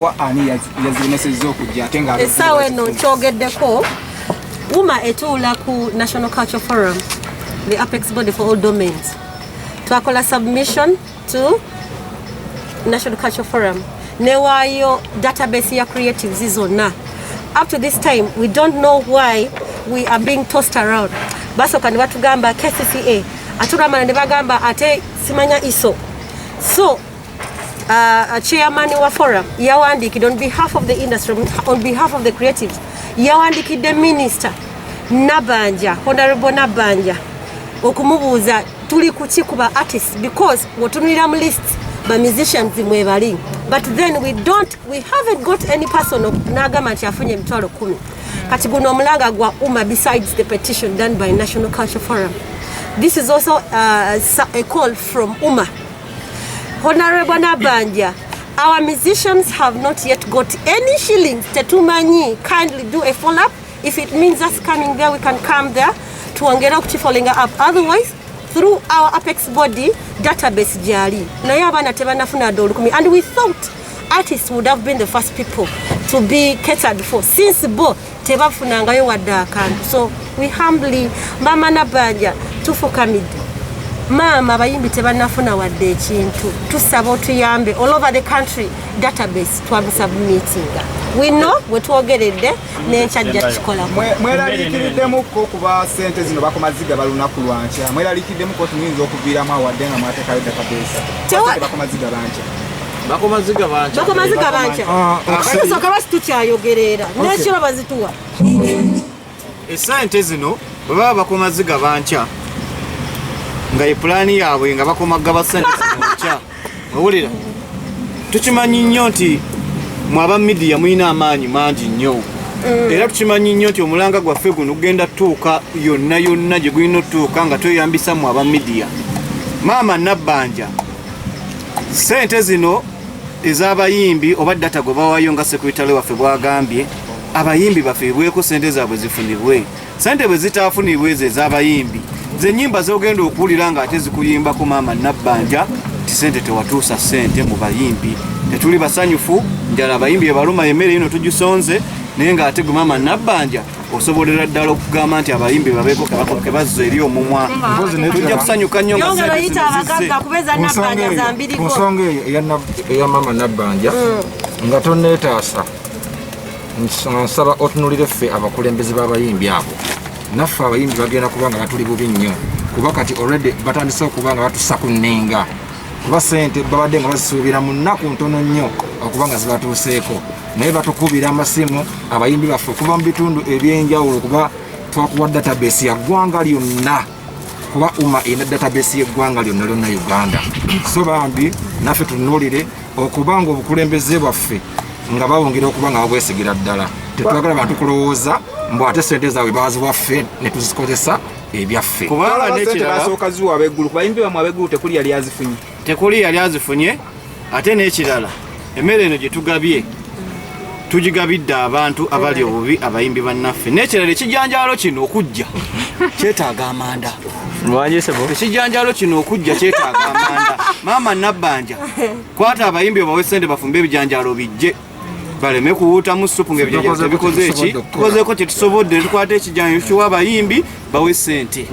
ani yazinesezzo okujja ate nga essaawa eno kyogeddeko wuma etuula ku National Culture Forum, the apex body for all domains. Twakola submission to National Culture Forum. Newaayo database ya creatives zonna. Up to this time, we don't know why we are being tossed around. Basoka ne batugamba KCCA, atugamba ne bagamba ate simanya ISO. So, chairman wa forum yawandikidde on behalf of the industry, on behalf of the creatives, yawandikidde minister Nabbanja, Honorable Nabbanja, okumubuuza tuli kuki kuba artists, because wotunulira mu list ba musicians mwebali, but then we haven't got any person nagamba nti afunye emitwalo 10 kati guno omulanga gwa UMA besides the petition done by National Culture Forum. This is also a call from UMA. Honorable Nabbanja, our musicians have not yet got any shillings. Tetumanyi, kindly do a follow-up. If it means us coming there, we can come there to tuongera following up. Otherwise, through our apex body database jali. Naye abana tebanafuna dolukumi. And we thought artists would have been the first people to be catered for since bo tebafunangayo wadda akantu. So we humbly Mama Nabbanja tufukamidde. Mama Abayimbi tebanafuna wadde ekintu tusaba otuyambe all over the country database twabusubmitting. We know wetwogeredde n'ekyajja kikola mweraliikiriddemu kuba sente zino bakomaziga balunaku lwankya mweraliikiriddemu ko tuyinza okuviiramu awadde nga mwateekayo database bakomaziga bankya bakomaziga bankya akasoka basi tukyayogerera n'ekiro bazituwa esente zino bwe baba bakomaziga bankya nga epulaani yaabwe nga bakomaga basente zinonkya owulira tukimanyi nnyo nti mwaba media muyina amaanyi mangi nnyo era tukimanyi nnyo nti omulanga gwaffe guno gugenda tuuka yonna yonna gye gulina otuuka nga tweyambisa mu aba media. Maama Nabbanja, sente zino ez'abayimbi oba data gwe bawaayo nga sekretale waffe bwagambye abayimbi bafeebweko sente zaabwe zifunibwe. Sente bwe zitaafunibwe ezo ez'abayimbi ze nnyimba z'ogenda okuwulira nga ate zikuyimbako Maama Nabbanja ti sente tewatuusa sente mu bayimbi. Tetuli basanyufu njala abayimbi ebaluma emmere ino tugisonze naye ng'ate gwe Maama Nabbanja osobolera ddala okugamba nti abayimbi babeeko ke bazza eri omumwa. Tujja kusanyuka nnyo nga ku nsonga eya Maama Nabbanja nga tonneetaasa nsaba otunulire ffe abakulembeze b'abayimbi abo. Naffe abayimbi bagenda kuba nga batuli bubi nnyo kuba kati already batandise okuba nga batussa ku nnenga kuba sente babadde nga bazisuubira mu nnaku ntono nnyo okuba nga zibatuuseeko naye batukubira amasimu abayimbi baffe okuva mu bitundu ebyenjawulo kuba twakuwa database ya ggwanga lyonna kuba UMA ena database y'eggwanga lyonna Uganda. So bambi naffe tunuulire okuba nga obukulembeze bwaffe nga bawongera okuba nga babwesigira ddala. Tetwagala bantu kulowooza mbu ate sente zaabwe baziwaffe ne tuzikozesa ebyaffe. Kubanga n'ekirala basooka ziwa abeggulu kubayimbi bamwe abeggulu tekuli yali azifunye. Ate n'ekirala emmere eno gye tugabye tugigabidde abantu abali obubi abayimbi bannaffe. N'ekirala ekijanjaalo kino okujja kyetaaga amanda. Ekijanjaalo kino okujja kyetaaga amanda. Maama Nabbanja, kwata abayimbi obawe sente bafumbe ebijanjaalo bijje baleme kuwuutamu supu ng'ebijanjaalo tebikoze eki tukozeeko kye tusobodde tukwata ekijanjaalo kiwa abayimbi bawe sente.